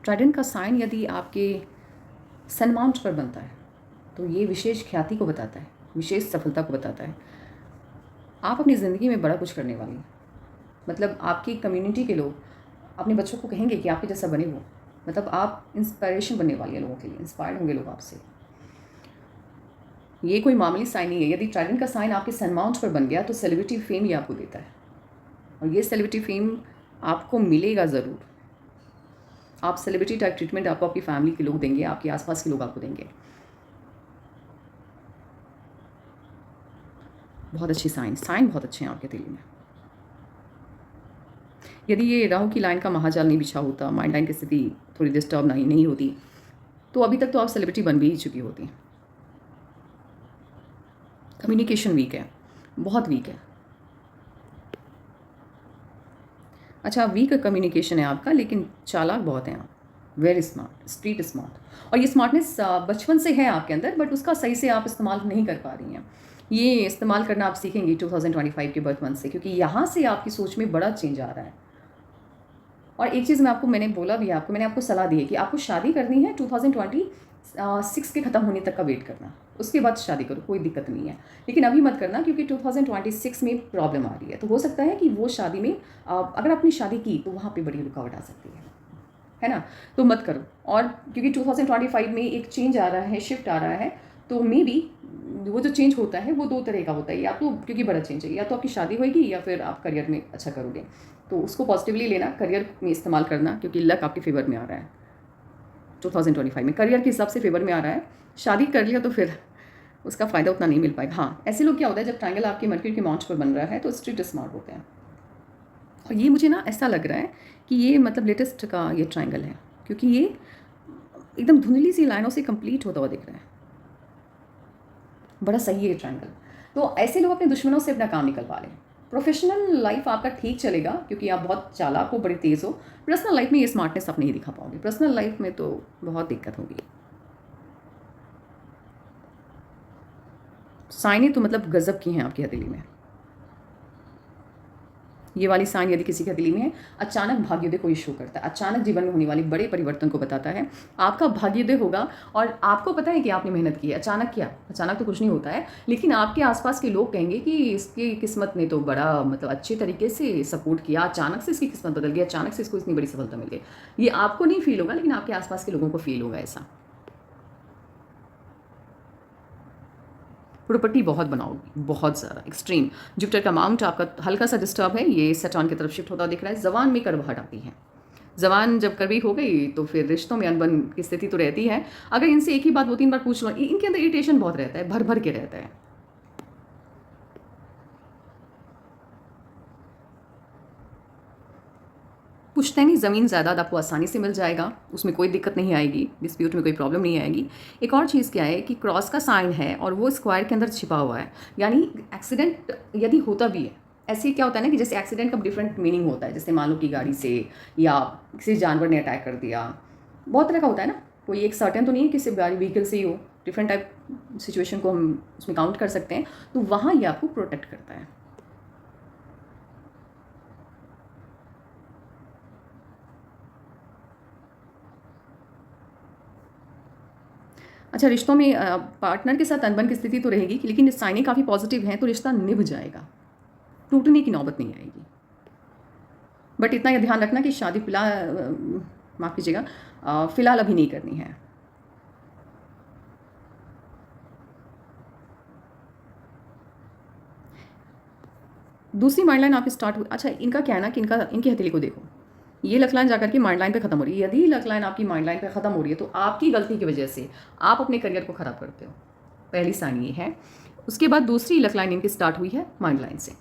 ट्राइडेंट का साइन यदि आपके सन्मांच पर बनता है तो ये विशेष ख्याति को बताता है, विशेष सफलता को बताता है। आप अपनी ज़िंदगी में बड़ा कुछ करने वाली हैं। मतलब आपकी कम्युनिटी के लोग अपने बच्चों को कहेंगे कि आपके जैसा बने वो, मतलब आप इंस्पायरेशन बनने वाली है लोगों के लिए, इंस्पायर्ड होंगे लोग आपसे। ये कोई मामूली साइन नहीं है। यदि ट्राइडेंट का साइन आपके सन्मांच पर बन गया तो सेलिब्रिटी फेम ये आपको देता है, और ये सेलिब्रिटी फेम आपको मिलेगा ज़रूर। आप सेलिब्रिटी टाइप ट्रीटमेंट आपको आपकी फैमिली के लोग देंगे, आपके आसपास के लोग आपको देंगे। बहुत अच्छी साइन बहुत अच्छे हैं आपके हथेली में। यदि ये राहु की लाइन का महाजाल नहीं बिछा होता, माइंड लाइन की स्थिति थोड़ी डिस्टर्ब नहीं होती, तो अभी तक तो आप सेलिब्रिटी बन भी ही चुकी होती। कम्युनिकेशन वीक है, बहुत वीक है। अच्छा, वीक कम्युनिकेशन है आपका, लेकिन चालाक बहुत हैं आप, वेरी स्मार्ट, स्ट्रीट स्मार्ट। और ये स्मार्टनेस बचपन से है आपके अंदर, बट उसका सही से आप इस्तेमाल नहीं कर पा रही हैं। ये इस्तेमाल करना आप सीखेंगी 2025 के बर्थ मंथ से, क्योंकि यहाँ से आपकी सोच में बड़ा चेंज आ रहा है। और एक चीज़ मैंने बोला भी आपको, मैंने आपको सलाह दी है कि आपको शादी करनी है 2026 के ख़त्म होने तक का वेट करना, उसके बाद शादी करो, कोई दिक्कत नहीं है। लेकिन अभी मत करना, क्योंकि 2026 में प्रॉब्लम आ रही है। तो हो सकता है कि वो शादी में अगर आपने शादी की तो वहाँ पे बड़ी रुकावट आ सकती है ना, तो मत करो। और क्योंकि 2025 में एक चेंज आ रहा है, शिफ्ट आ रहा है, तो मे बी वो जो चेंज होता है वो 2 तरह का होता है। या तो क्योंकि बड़ा चेंज है, या तो आपकी शादी होगी या फिर आप करियर में अच्छा करोगे। तो उसको पॉजिटिवली लेना, करियर में इस्तेमाल करना, क्योंकि लक आपके फेवर में आ रहा है 2025 में, करियर के हिसाब से फेवर में आ रहा है। शादी कर लिया तो फिर उसका फ़ायदा उतना नहीं मिल पाएगा। हाँ, ऐसे लोग क्या होता है, जब ट्रायंगल आपके मर्क्यूरी के माउंट पर बन रहा है तो स्ट्रीट स्मार्ट होते हैं। और ये मुझे ना ऐसा लग रहा है कि ये मतलब लेटेस्ट का ये ट्रायंगल है, क्योंकि ये एकदम धुंधली सी लाइनों से कंप्लीट होता हुआ दिख रहा है। बड़ा सही है ये ट्रायंगल। तो ऐसे लोग अपने दुश्मनों से अपना काम निकलवा लें। प्रोफेशनल लाइफ आपका ठीक चलेगा, क्योंकि आप बहुत चालाक हो, बड़े तेज़ हो। पर्सनल लाइफ में ये स्मार्टनेस आप नहीं दिखा पाओगे, पर्सनल लाइफ में तो बहुत दिक्कत होगी। साइनें तो मतलब गजब की हैं आपकी हथेली में। ये वाली साइन यदि किसी की हथेली में है, अचानक भाग्योदय को ये शो करता है, अचानक जीवन में होने वाले बड़े परिवर्तन को बताता है। आपका भाग्योदय होगा, और आपको पता है कि आपने मेहनत की है। अचानक क्या, अचानक तो कुछ नहीं होता है, लेकिन आपके आसपास के लोग कहेंगे कि इसकी किस्मत ने तो बड़ा मतलब अच्छे तरीके से सपोर्ट किया, अचानक से इसकी किस्मत बदल गई, अचानक से इसको इतनी बड़ी सफलता मिल गई। ये आपको नहीं फील होगा, लेकिन आपके आसपास के लोगों को फील होगा ऐसा। प्रॉपर्टी बहुत बनाओगी, बहुत ज़्यादा एक्सट्रीम। जुपिटर का माउंट आपका हल्का सा डिस्टर्ब है, ये सैटर्न की तरफ शिफ्ट होता दिख रहा है। जबान में कड़वाहट आती है, जबान जब कड़वी हो गई तो फिर रिश्तों में अनबन की स्थिति तो रहती है। अगर इनसे एक ही बात 2-3 बार पूछ लो, इनके अंदर इरिटेशन बहुत रहता है, भर भर के रहता है। पुश्तैनी ज़मीन जायदाद आपको आसानी से मिल जाएगा, उसमें कोई दिक्कत नहीं आएगी, डिस्प्यूट में कोई प्रॉब्लम नहीं आएगी। एक और चीज़ क्या है कि क्रॉस का साइन है और वो स्क्वायर के अंदर छिपा हुआ है, यानी एक्सीडेंट यदि होता भी है, ऐसे क्या होता है ना कि जैसे एक्सीडेंट का डिफरेंट मीनिंग होता है, जैसे मान लो कि गाड़ी से या किसी जानवर ने अटैक कर दिया, बहुत तरह का होता है ना, कोई एक सर्टेन तो नहीं है कि सिर्फ गाड़ी व्हीकल से ही हो, डिफरेंट टाइप सिचुएशन को हम उसमें काउंट कर सकते हैं, तो वहाँ ये आपको प्रोटेक्ट करता है। अच्छा, रिश्तों में पार्टनर के साथ अनबन की स्थिति तो रहेगी, लेकिन साइनें काफ़ी पॉजिटिव हैं, तो रिश्ता निभ जाएगा, टूटने की नौबत नहीं आएगी। बट इतना यह ध्यान रखना कि शादी माफ़ कीजिएगा, फ़िलहाल अभी नहीं करनी है। दूसरी माइंड लाइन आपकी स्टार्ट हुई। अच्छा, इनका क्या है ना कि इनकी हथेली को देखो, ये लक लाइन जाकर के माइंड लाइन पे खत्म हो रही है। यदि लक लाइन आपकी माइंड लाइन पे खत्म हो रही है तो आपकी गलती की वजह से आप अपने करियर को ख़राब करते हो, पहली साइन ये है। उसके बाद दूसरी लक लाइन इनकी स्टार्ट हुई है माइंड लाइन से,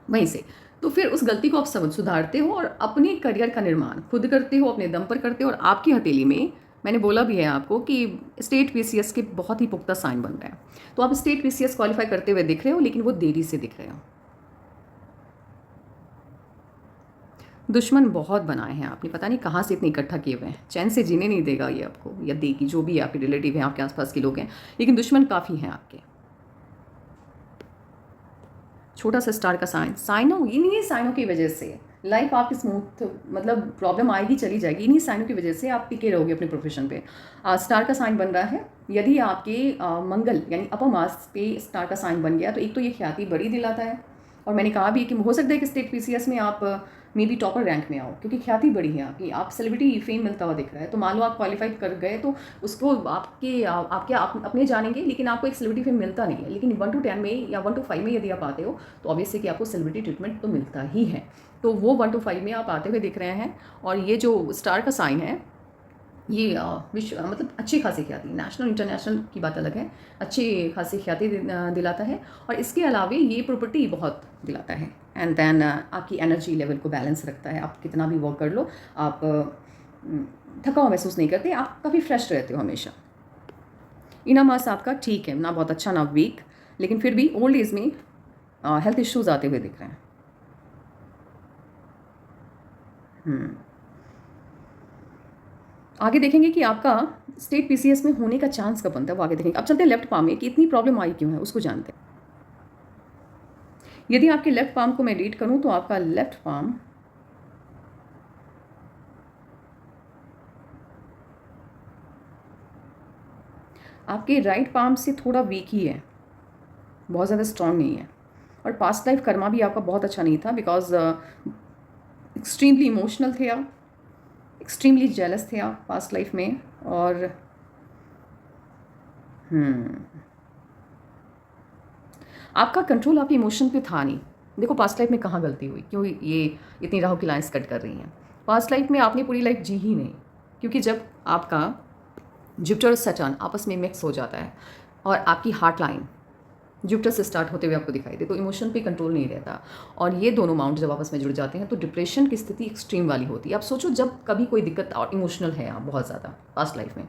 वहीं से। तो फिर उस गलती को आप समझ सुधारते हो और अपने करियर का निर्माण खुद करते हो, अपने दम पर करते हो। और आपकी हथेली में मैंने बोला भी है आपको कि स्टेट पीसीएस के बहुत ही पुख्ता साइन बन रहे हैं, तो आप स्टेट पीसीएस क्वालिफाई करते हुए दिख रहे हो, लेकिन वो देरी से दिख रहे हो। दुश्मन बहुत बनाए हैं आपने, पता नहीं कहाँ से इतने इकट्ठा किए हुए हैं, चैन से जीने नहीं देगा ये आपको, या देगी, जो भी आपके रिलेटिव हैं, आपके आसपास के लोग हैं, लेकिन दुश्मन काफ़ी हैं आपके। छोटा सा स्टार का साइनों, इन्हीं साइनों की वजह से लाइफ आपकी स्मूथ, मतलब प्रॉब्लम आएगी चली जाएगी, इन्हीं साइनों की वजह से आप टिके रहोगे अपने प्रोफेशन पे। स्टार का साइन बन रहा है, यदि आपके मंगल यानी अपर मास पे स्टार का साइन बन गया तो एक तो ये ख्याति बड़ी दिलाता है, और मैंने कहा भी कि हो सकता है कि स्टेट पीसीएस में आप मे बी टॉपर रैंक में आओ, क्योंकि ख्याति बड़ी है आपकी, आप सेलिब्रिटी फेम मिलता हुआ दिख रहा है। तो मान लो आप क्वालिफाई कर गए तो उसको आपके अपने जानेंगे, लेकिन आपको एक सेलिब्रिटी फेम मिलता नहीं है। लेकिन 1 to 10 में या 1 to 5 में यदि आप आते हो तो ऑब्वियसली कि आपको सेलिब्रिटी ट्रीटमेंट तो मिलता ही है। तो वो 1 to 5 में आप आते हुए दिख रहे हैं। और ये जो स्टार का साइन है, ये विश्व मतलब अच्छी खासी ख्याति, नेशनल इंटरनेशनल की बात अलग है, अच्छी खासी ख्याति दिलाता है। और इसके अलावा ये प्रॉपर्टी बहुत दिलाता है। एंड देन आपकी एनर्जी लेवल को बैलेंस रखता है। आप कितना भी वर्क कर लो, आप थका हुआ महसूस नहीं करते, आप काफ़ी फ्रेश रहते हो हमेशा। इना मास आपका ठीक है, ना बहुत अच्छा ना वीक, लेकिन फिर भी ओल्ड एज में हेल्थ इश्यूज आते हुए दिख रहे हैं। आगे देखेंगे कि आपका स्टेट पीसीएस में होने का चांस कब बनता है, वो आगे देखेंगे। अब चलते हैं लेफ्ट पाम में कि इतनी प्रॉब्लम आई क्यों है, उसको जानते हैं। यदि आपके लेफ्ट पाम को मैं रीड करूं तो आपका लेफ्ट पाम आपके राइट पाम से थोड़ा वीक ही है, बहुत ज़्यादा स्ट्रांग नहीं है। और पास्ट लाइफ कर्मा भी आपका बहुत अच्छा नहीं था, बिकॉज एक्सट्रीमली इमोशनल थे आप, एक्सट्रीमली जेलस थे आप पास्ट लाइफ में। और आपका कंट्रोल आपके इमोशन पे था नहीं। देखो पास्ट लाइफ में कहाँ गलती हुई, क्यों ये इतनी राहु की लाइन्स कट कर रही हैं। पास्ट लाइफ में आपने पूरी लाइफ जी ही नहीं, क्योंकि जब आपका जुपिटर और सैटर्न आपस में मिक्स हो जाता है और आपकी हार्ट लाइन जुपिटर से स्टार्ट होते हुए आपको दिखाई दे, तो इमोशन पे कंट्रोल नहीं रहता। और ये दोनों माउंट जब आपस में जुड़ जाते हैं तो डिप्रेशन की स्थिति एक्सट्रीम वाली होती है। आप सोचो जब कभी कोई दिक्कत और इमोशनल है आप बहुत ज़्यादा पास्ट लाइफ में,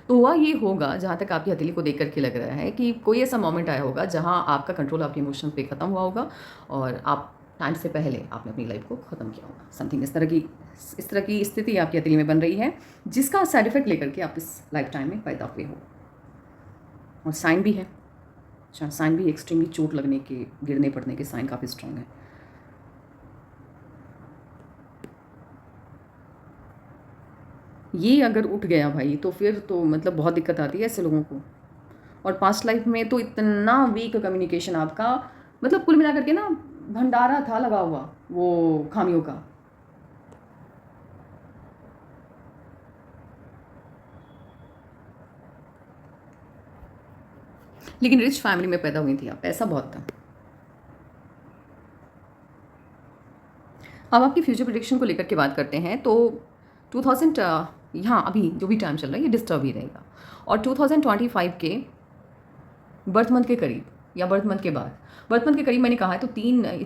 तो हुआ ये होगा, जहाँ तक आपकी हथेली को देख करके लग रहा है कि कोई ऐसा मोमेंट आया होगा जहाँ आपका कंट्रोल आपके इमोशन पे ख़त्म हुआ होगा और आप टाइम से पहले आपने अपनी लाइफ को ख़त्म किया होगा। समथिंग इस तरह की स्थिति आपकी हथेली में बन रही है, जिसका साइड इफेक्ट लेकर के आप इस लाइफ टाइम में पैदा हुए हो। और साइन भी है, अच्छा साइन भी एक्सट्रीमली चोट लगने के, गिरने पड़ने के साइन काफ़ी स्ट्रांग है। ये अगर उठ गया भाई तो फिर तो मतलब बहुत दिक्कत आती है ऐसे लोगों को। और पास्ट लाइफ में तो इतना वीक कम्युनिकेशन आपका, मतलब कुल मिलाकर के ना भंडारा था लगा हुआ वो खामियों का। लेकिन रिच फैमिली में पैदा हुई थी आप, पैसा बहुत था। अब आपकी फ्यूचर प्रेडिक्शन को लेकर के बात करते हैं तो 2000 यहाँ अभी जो भी टाइम चल रहा है ये डिस्टर्ब ही रहेगा, और 2025 के बर्थ मंथ के करीब या बर्थ मंथ के बाद, बर्थ मंथ के करीब मैंने कहा है तो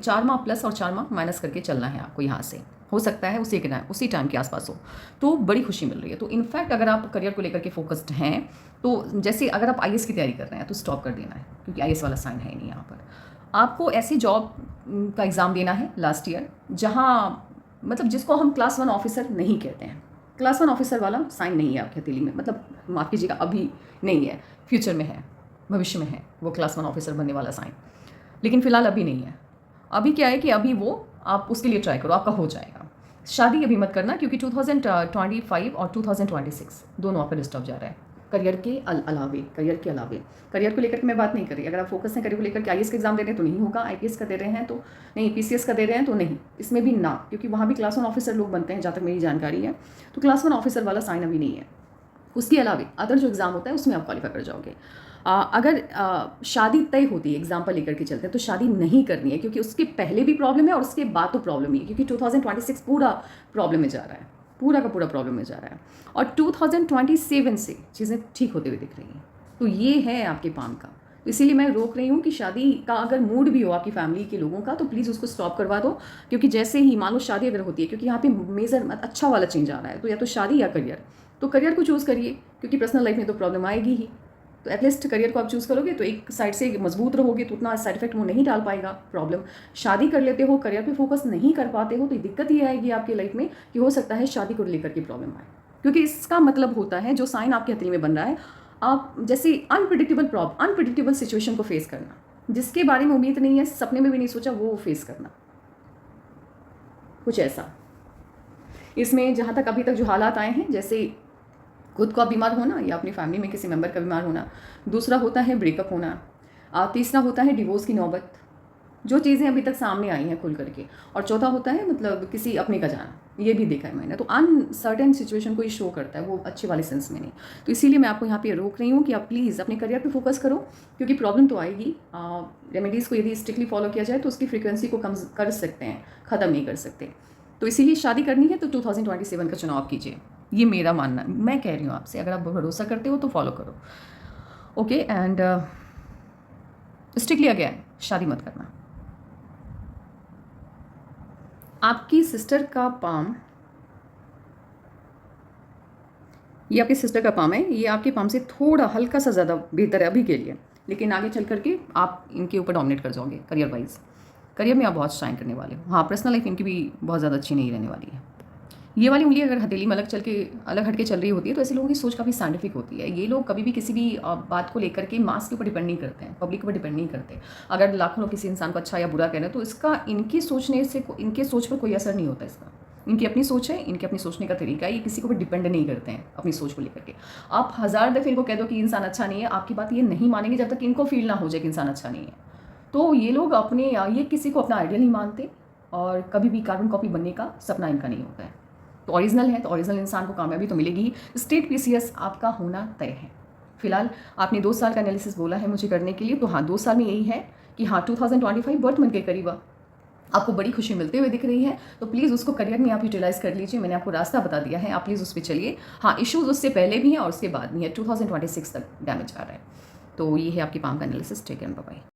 4 माह प्लस और 4 माह माइनस करके चलना है आपको। यहाँ से हो सकता है उसी टाइम के आसपास हो, तो बड़ी खुशी मिल रही है। तो इनफैक्ट अगर आप करियर को लेकर के फोकस्ड हैं तो जैसे अगर आप आईएएस की तैयारी कर रहे हैं तो स्टॉप कर देना है, क्योंकि आईएएस वाला साइन है नहीं यहाँ पर। आपको ऐसी जॉब का एग्ज़ाम देना है लास्ट ईयर जहाँ मतलब जिसको हम क्लास 1 ऑफिसर नहीं कहते हैं, क्लास 1 ऑफिसर वाला साइन नहीं है आपकी हथेली में, मतलब माफ़ कीजिएगा अभी नहीं है, फ्यूचर में है, भविष्य में है वो क्लास 1 ऑफिसर बनने वाला साइन, लेकिन फ़िलहाल अभी नहीं है। अभी क्या है कि अभी वो आप उसके लिए ट्राई करो, आपका हो जाएगा। शादी अभी मत करना, क्योंकि 2025 और 2026 दोनों आपका डिस्टर्ब जा रहा है करियर के अलावे। करियर को लेकर के मैं बात नहीं कर रही। अगर आप फोकस हैं करियर को लेकर के आईएएस का एग्जाम दे रहे हैं तो नहीं होगा, आईपीएस का दे रहे हैं तो नहीं, पीसीएस का दे रहे हैं तो नहीं, इसमें भी ना, क्योंकि वहाँ भी क्लास 1 ऑफिसर लोग बनते हैं जहाँ तक मेरी जानकारी है। तो क्लास 1 ऑफिसर वाला साइन अभी नहीं है। उसके अलावे अदर जो एग्ज़ाम होता है उसमें आप क्वालिफाई कर जाओगे। अगर शादी तय होती है, एग्जाम्पल लेकर के चलते हैं, तो शादी नहीं करनी है, क्योंकि उसके पहले भी प्रॉब्लम है और उसके बाद तो प्रॉब्लम ही है, क्योंकि 2026 पूरा प्रॉब्लम में जा रहा है, पूरा का पूरा प्रॉब्लम में जा रहा है, और 2027 से चीज़ें ठीक होते हुए दिख रही हैं। तो ये है आपके पाम का, तो इसीलिए मैं रोक रही हूँ कि शादी का अगर मूड भी हो आपकी फैमिली के लोगों का तो प्लीज़ उसको स्टॉप करवा दो, क्योंकि जैसे ही मान लो शादी अगर होती है, क्योंकि यहाँ पे मेजर अच्छा वाला चेंज आ रहा है, तो या तो शादी या करियर, तो करियर को चूज़ करिए, क्योंकि पर्सनल लाइफ में तो प्रॉब्लम आएगी ही। तो एटलीस्ट करियर को आप चूज़ करोगे तो एक साइड से मजबूत रहोगे, तो उतना साइड इफेक्ट वो नहीं डाल पाएगा प्रॉब्लम। शादी कर लेते हो, करियर पे फोकस नहीं कर पाते हो, तो दिक्कत ये आएगी आपकी लाइफ में कि हो सकता है शादी को लेकर के प्रॉब्लम आए, क्योंकि इसका मतलब होता है जो साइन आपके हथेली में बन रहा है, आप जैसे अनप्रिडिक्टेबल सिचुएशन को फेस करना, जिसके बारे में उम्मीद नहीं है, सपने में भी नहीं सोचा, वो फेस करना, कुछ ऐसा। इसमें जहाँ तक अभी तक जो हालात आए हैं, जैसे खुद का बीमार होना या अपनी फैमिली में किसी मेंबर का बीमार होना, दूसरा होता है ब्रेकअप होना, तीसरा होता है डिवोर्स की नौबत, जो चीज़ें अभी तक सामने आई हैं खुल करके, और चौथा होता है मतलब किसी अपने का जाना, ये भी देखा है मैंने। तो अनसर्टेन सिचुएशन को ये शो करता है, वो अच्छे वाले सेंस में नहीं। तो इसीलिए मैं आपको यहाँ पे रोक रही हूँ कि आप प्लीज़ अपने करियर पे फोकस करो, क्योंकि प्रॉब्लम तो आएगी। रेमेडीज़ को यदि स्ट्रिक्टली फॉलो किया जाए तो उसकी फ्रीक्वेंसी को कम कर सकते हैं, ख़त्म नहीं कर सकते। तो इसीलिए शादी करनी है तो 2027 का चुनाव कीजिए, ये मेरा मानना है। मैं कह रही हूँ आपसे, अगर आप भरोसा करते हो तो फॉलो करो, ओके। एंड स्ट्रिक्टली अगेन शादी मत करना। आपकी सिस्टर का पाम, ये आपकी सिस्टर का पाम है, ये आपके पाम से थोड़ा हल्का सा ज़्यादा बेहतर है अभी के लिए, लेकिन आगे चल करके आप इनके ऊपर डोमिनेट कर जाओगे करियर वाइज। करियर में आप बहुत शाइन करने वाले हो। हाँ, पर्सनल लाइफ इनकी भी बहुत ज़्यादा अच्छी नहीं रहने वाली है। ये वाली उंगली अगर हथेली में अलग हट के चल रही होती है तो ऐसे लोगों की सोच काफ़ी साइंटिफिक होती है। ये लोग कभी भी किसी भी बात को लेकर के मास के ऊपर डिपेंड नहीं करते हैं, पब्लिक के ऊपर डिपेंड नहीं करते। अगर लाखों लोग किसी इंसान को अच्छा या बुरा कह रहे हैं तो इसका इनके सोच पर कोई असर नहीं होता। इसका इनकी अपनी सोच है, इनके अपनी सोचने का तरीका है, ये किसी को भी डिपेंड नहीं करते हैं अपनी सोच को लेकर के। आप 1000 दफ़े इनको कह दो कि इंसान अच्छा नहीं है, आपकी बात ये नहीं मानेंगे जब तक इनको फील ना हो जाए कि इंसान अच्छा नहीं है। तो ये लोग ये किसी को अपना आइडियल नहीं मानते, और कभी भी कार्बन कॉपी बनने का सपना इनका नहीं होता है। तो ओरिजिनल है तो ओरिजिनल इंसान को कामयाबी तो मिलेगी। स्टेट पीसीएस आपका होना तय है। फिलहाल आपने 2 साल का एनालिसिस बोला है मुझे करने के लिए, तो हाँ 2 साल में यही है कि हाँ 2025 बर्थ मंथ के करीब आपको बड़ी खुशी मिलते हुए दिख रही है। तो प्लीज़ उसको करियर में आप यूटिलाइज़ कर लीजिए। मैंने आपको रास्ता बता दिया है, आप प्लीज़ उस पर चलिए। हाँ, इश्यूज़ उससे पहले भी हैं और उसके बाद भी है, 2026 तक डैमेज आ रहा है। तो ये है आपकी पाम का analysis. Take care, bye bye.